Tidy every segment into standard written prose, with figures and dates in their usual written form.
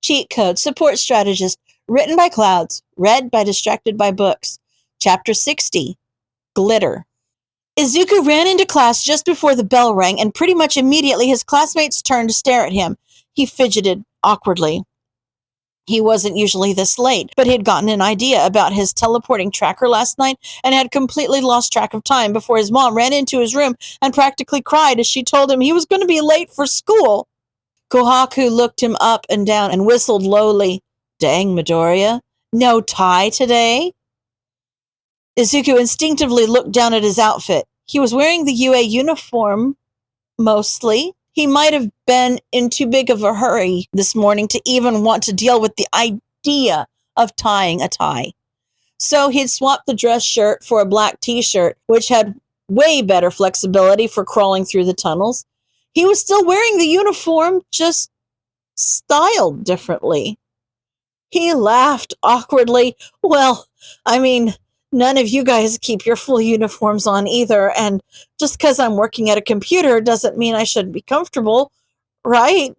Cheat Code, Support Strategist, written by Clouds, read by Distracted by Books. Chapter 60, Glitter. Izuku ran into class just before the bell rang, and pretty much immediately his classmates turned to stare at him. He fidgeted awkwardly. He wasn't usually this late, but he had gotten an idea about his teleporting tracker last night and had completely lost track of time before his mom ran into his room and practically cried as she told him he was going to be late for school. Kohaku looked him up and down and whistled lowly. Dang, Midoriya. No tie today? Izuku instinctively looked down at his outfit. He was wearing the UA uniform, mostly. He might have been in too big of a hurry this morning to even want to deal with the idea of tying a tie. So he'd swapped the dress shirt for a black t-shirt, which had way better flexibility for crawling through the tunnels. He was still wearing the uniform, just styled differently. He laughed awkwardly. Well, I mean, none of you guys keep your full uniforms on either, and just because I'm working at a computer doesn't mean I shouldn't be comfortable, right?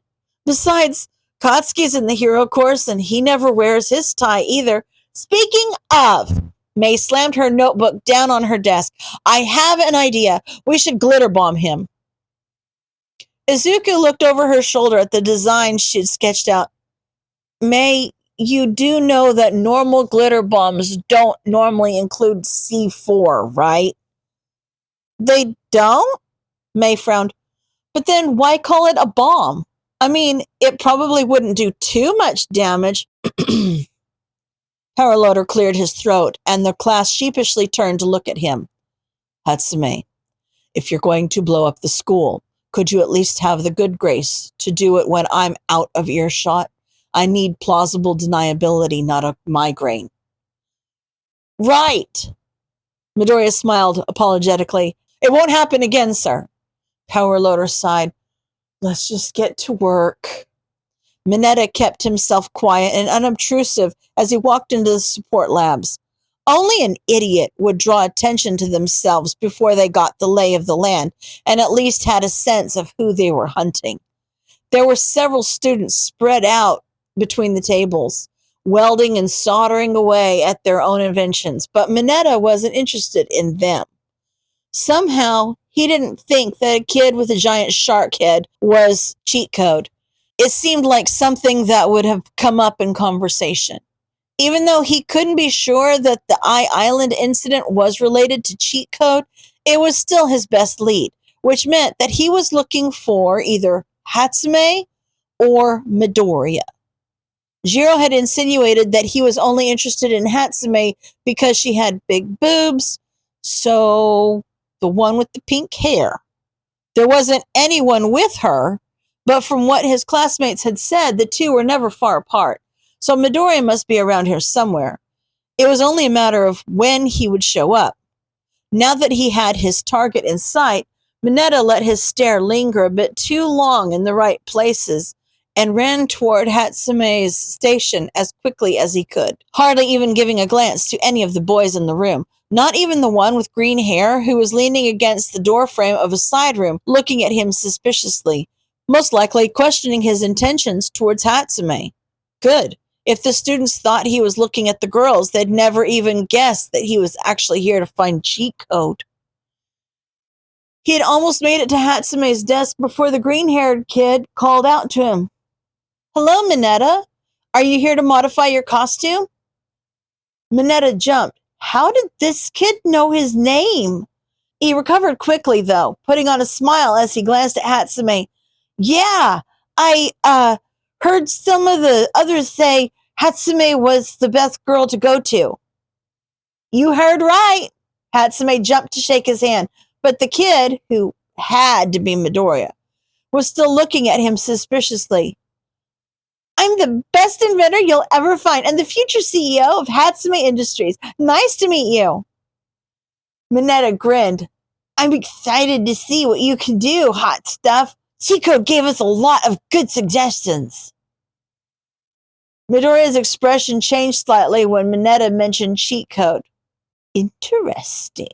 Besides, Katsuki's in the hero course, and he never wears his tie either. Speaking of, May slammed her notebook down on her desk. I have an idea. We should glitter bomb him. Izuku looked over her shoulder at the design she'd sketched out. May, you do know that normal glitter bombs don't normally include C4, right? They don't? May frowned. But then why call it a bomb? I mean, it probably wouldn't do too much damage. Haraloader cleared his throat, and the class sheepishly turned to look at him. Hatsume, if you're going to blow up the school, could you at least have the good grace to do it when I'm out of earshot? I need plausible deniability, not a migraine. Right. Midoriya smiled apologetically. It won't happen again, sir. Powerloader sighed. Let's just get to work. Mineta kept himself quiet and unobtrusive as he walked into the support labs. Only an idiot would draw attention to themselves before they got the lay of the land and at least had a sense of who they were hunting. There were several students spread out between the tables, welding and soldering away at their own inventions, but Mineta wasn't interested in them. Somehow, he didn't think that a kid with a giant shark head was cheat code. It seemed like something that would have come up in conversation. Even though he couldn't be sure that the Island incident was related to cheat code, it was still his best lead, which meant that he was looking for either Hatsume or Midoriya. Jiro had insinuated that he was only interested in Hatsume because she had big boobs, so the one with the pink hair. There wasn't anyone with her, but from what his classmates had said, the two were never far apart, so Midoriya must be around here somewhere. It was only a matter of when he would show up. Now that he had his target in sight, Mineta let his stare linger a bit too long in the right places and ran toward Hatsume's station as quickly as he could, hardly even giving a glance to any of the boys in the room, not even the one with green hair who was leaning against the doorframe of a side room, looking at him suspiciously, most likely questioning his intentions towards Hatsume. Good. If the students thought he was looking at the girls, they'd never even guess that he was actually here to find cheat code. He had almost made it to Hatsume's desk before the green-haired kid called out to him. Hello, Mineta. Are you here to modify your costume? Mineta jumped. How did this kid know his name? He recovered quickly, though, putting on a smile as he glanced at Hatsume. Yeah, I heard some of the others say Hatsume was the best girl to go to. You heard right. Hatsume jumped to shake his hand, but the kid, who had to be Midoriya, was still looking at him suspiciously. I'm the best inventor you'll ever find and the future CEO of Hatsume Industries. Nice to meet you. Mineta grinned. I'm excited to see what you can do, hot stuff. Chico gave us a lot of good suggestions. Midoriya's expression changed slightly when Mineta mentioned cheat code. Interesting.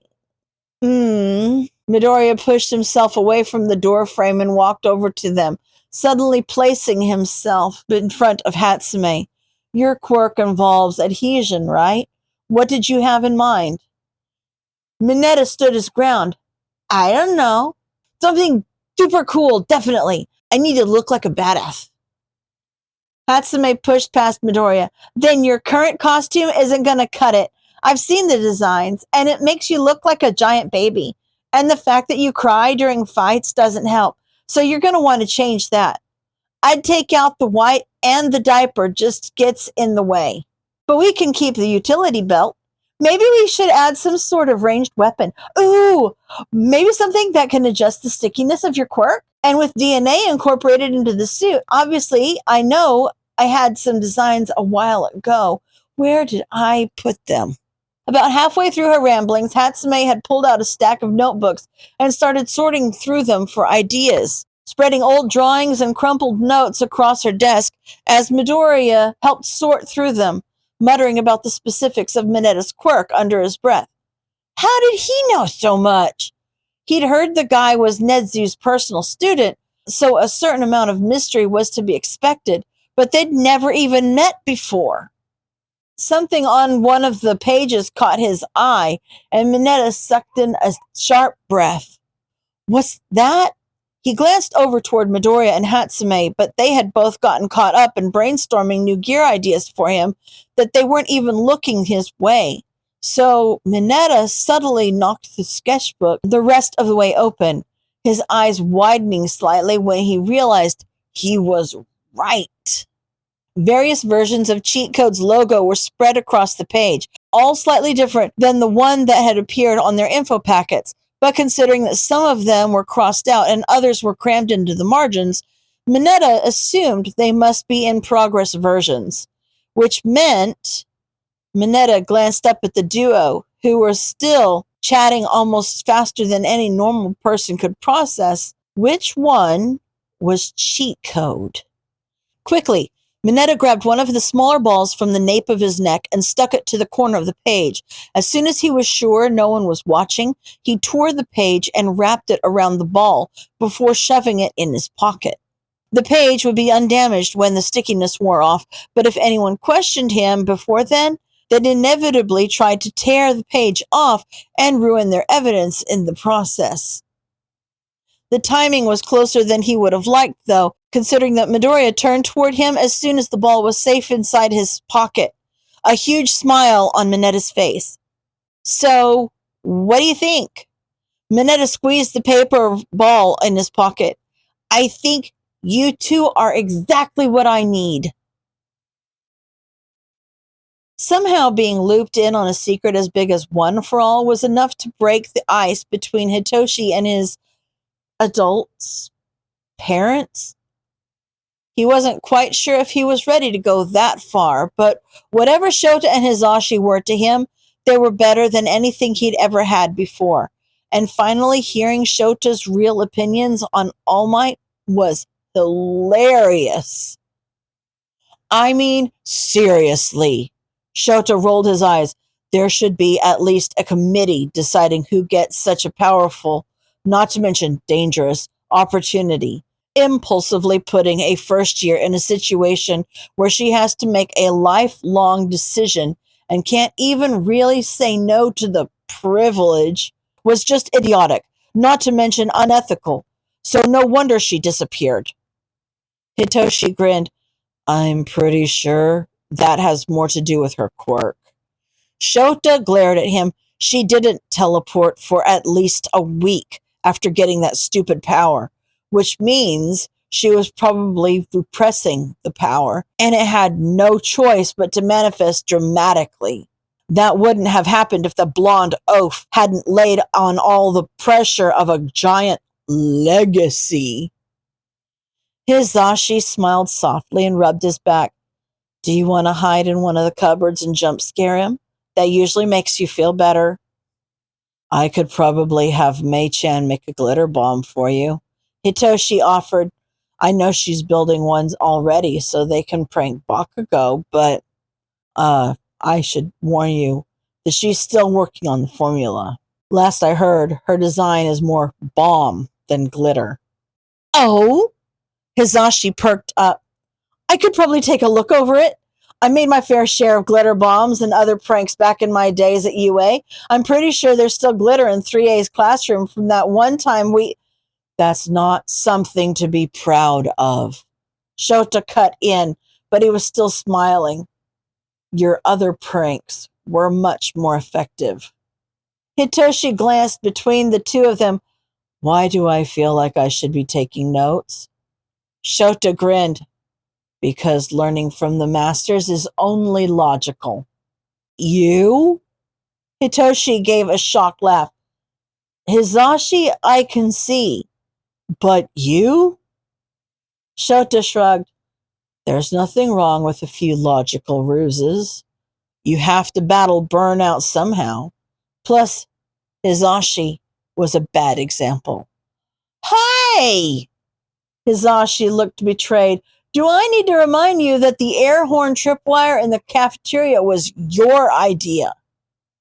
Midoriya pushed himself away from the door frame and walked over to them, suddenly placing himself in front of Hatsume. Your quirk involves adhesion, right? What did you have in mind? Mineta stood his ground. I don't know. Something super cool, definitely. I need to look like a badass. Hatsume pushed past Midoriya. Then your current costume isn't going to cut it. I've seen the designs, and it makes you look like a giant baby. And the fact that you cry during fights doesn't help. So you're going to want to change that. I'd take out the white, and the diaper just gets in the way. But we can keep the utility belt. Maybe we should add some sort of ranged weapon. Ooh, maybe something that can adjust the stickiness of your quirk. And with DNA incorporated into the suit, obviously, I know I had some designs a while ago. Where did I put them? About halfway through her ramblings, Hatsume had pulled out a stack of notebooks and started sorting through them for ideas, spreading old drawings and crumpled notes across her desk as Midoriya helped sort through them, muttering about the specifics of Mineta's quirk under his breath. How did he know so much? He'd heard the guy was Nezu's personal student, so a certain amount of mystery was to be expected, but they'd never even met before. Something on one of the pages caught his eye, and Mineta sucked in a sharp breath. What's that? He glanced over toward Midoriya and Hatsume, but they had both gotten caught up in brainstorming new gear ideas for him that they weren't even looking his way. So Mineta subtly knocked the sketchbook the rest of the way open, his eyes widening slightly when he realized he was right. Various versions of Cheat Code's logo were spread across the page, all slightly different than the one that had appeared on their info packets. But considering that some of them were crossed out and others were crammed into the margins, Mineta assumed they must be in progress versions, which meant Mineta glanced up at the duo, who were still chatting almost faster than any normal person could process. Which one was Cheat Code? Quickly, Mineta grabbed one of the smaller balls from the nape of his neck and stuck it to the corner of the page. As soon as he was sure no one was watching, he tore the page and wrapped it around the ball before shoving it in his pocket. The page would be undamaged when the stickiness wore off, but if anyone questioned him before then, they'd inevitably try to tear the page off and ruin their evidence in the process. The timing was closer than he would have liked, though, considering that Midoriya turned toward him as soon as the ball was safe inside his pocket, a huge smile on Mineta's face. So, what do you think? Mineta squeezed the paper ball in his pocket. I think you two are exactly what I need. Somehow being looped in on a secret as big as One for All was enough to break the ice between Hitoshi and his adults, parents. He wasn't quite sure if he was ready to go that far, but whatever Shota and Hizashi were to him, they were better than anything he'd ever had before. And finally, hearing Shota's real opinions on All Might was hilarious. I mean, seriously. Shota rolled his eyes. There should be at least a committee deciding who gets such a powerful, not to mention dangerous, opportunity, impulsively putting a first year in a situation where she has to make a lifelong decision and can't even really say no to the privilege was just idiotic, not to mention unethical. So no wonder she disappeared. Hitoshi grinned. I'm pretty sure that has more to do with her quirk. Shota glared at him. She didn't teleport for at least a week after getting that stupid power, which means she was probably repressing the power, and it had no choice but to manifest dramatically. That wouldn't have happened if the blonde oaf hadn't laid on all the pressure of a giant legacy. Hizashi smiled softly and rubbed his back. Do you want to hide in one of the cupboards and jump scare him? That usually makes you feel better. I could probably have Mei-chan make a glitter bomb for you. Hitoshi offered. I know she's building ones already so they can prank Bakugo, but I should warn you that she's still working on the formula. Last I heard, her design is more bomb than glitter. Oh? Hizashi perked up. I could probably take a look over it. I made my fair share of glitter bombs and other pranks back in my days at UA. I'm pretty sure there's still glitter in 3A's classroom from that one time we... That's not something to be proud of. Shota cut in, but he was still smiling. Your other pranks were much more effective. Hitoshi glanced between the two of them. Why do I feel like I should be taking notes? Shota grinned. Because learning from the masters is only logical. You? Hitoshi gave a shocked laugh. Hizashi, I can see. But you? Shota shrugged. There's nothing wrong with a few logical ruses. You have to battle burnout somehow. Plus, Hizashi was a bad example. Hey! Hizashi looked betrayed. Do I need to remind you that the air horn tripwire in the cafeteria was your idea?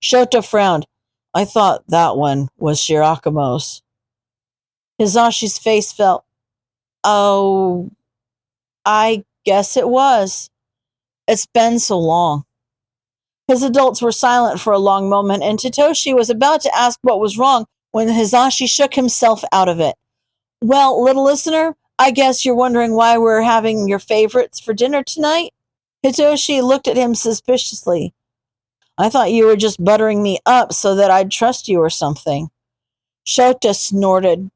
Shota frowned. I thought that one was Shirakumo's. Hizashi's face fell. Oh, I guess it was. It's been so long. His adults were silent for a long moment, and Tatoshi was about to ask what was wrong when Hizashi shook himself out of it. Well, little listener, I guess you're wondering why we're having your favorites for dinner tonight? Hitoshi looked at him suspiciously. I thought you were just buttering me up so that I'd trust you or something. Shota snorted.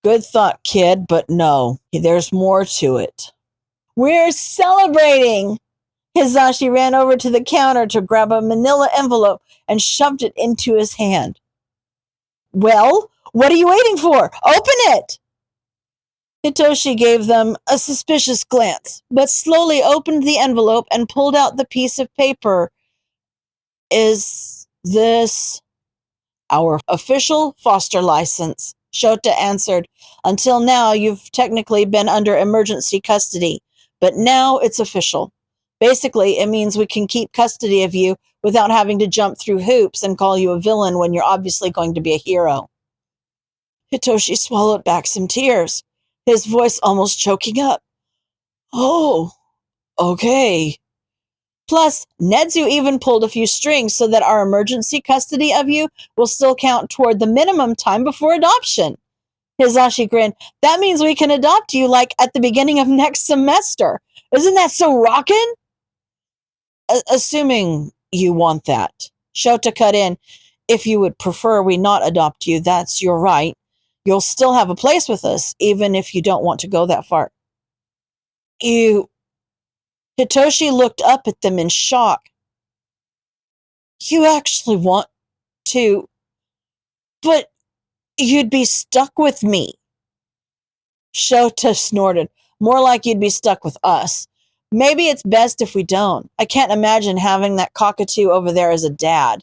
Good thought, kid, but no, there's more to it. We're celebrating! Hizashi ran over to the counter to grab a manila envelope and shoved it into his hand. Well, what are you waiting for? Open it! Hitoshi gave them a suspicious glance, but slowly opened the envelope and pulled out the piece of paper. Is this our official foster license? Shota answered. Until now, you've technically been under emergency custody, but now it's official. Basically, it means we can keep custody of you without having to jump through hoops and call you a villain when you're obviously going to be a hero. Hitoshi swallowed back some tears, his voice almost choking up. Oh, okay. Plus, Nedzu even pulled a few strings so that our emergency custody of you will still count toward the minimum time before adoption. Hizashi grinned. That means we can adopt you like at the beginning of next semester. Isn't that so rockin'? Assuming you want that. Shota cut in. If you would prefer we not adopt you, that's your right. You'll still have a place with us, even if you don't want to go that far. You... Hitoshi looked up at them in shock. You actually want to... But you'd be stuck with me. Shota snorted. More like you'd be stuck with us. Maybe it's best if we don't. I can't imagine having that cockatoo over there as a dad.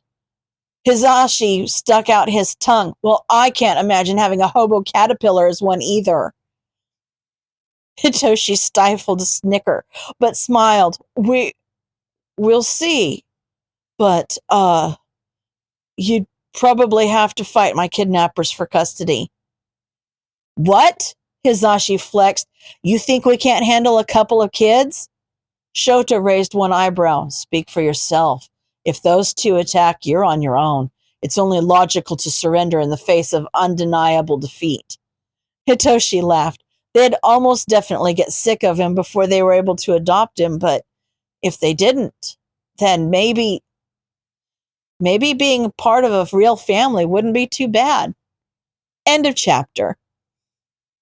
Hizashi stuck out his tongue. Well, I can't imagine having a hobo caterpillar as one either. Hitoshi stifled a snicker, but smiled. We'll see. But, you'd probably have to fight my kidnappers for custody. What? Hizashi flexed. You think we can't handle a couple of kids? Shota raised one eyebrow. Speak for yourself. If those two attack, you're on your own. It's only logical to surrender in the face of undeniable defeat. Hitoshi laughed. They'd almost definitely get sick of him before they were able to adopt him, but if they didn't, then maybe being part of a real family wouldn't be too bad. End of chapter.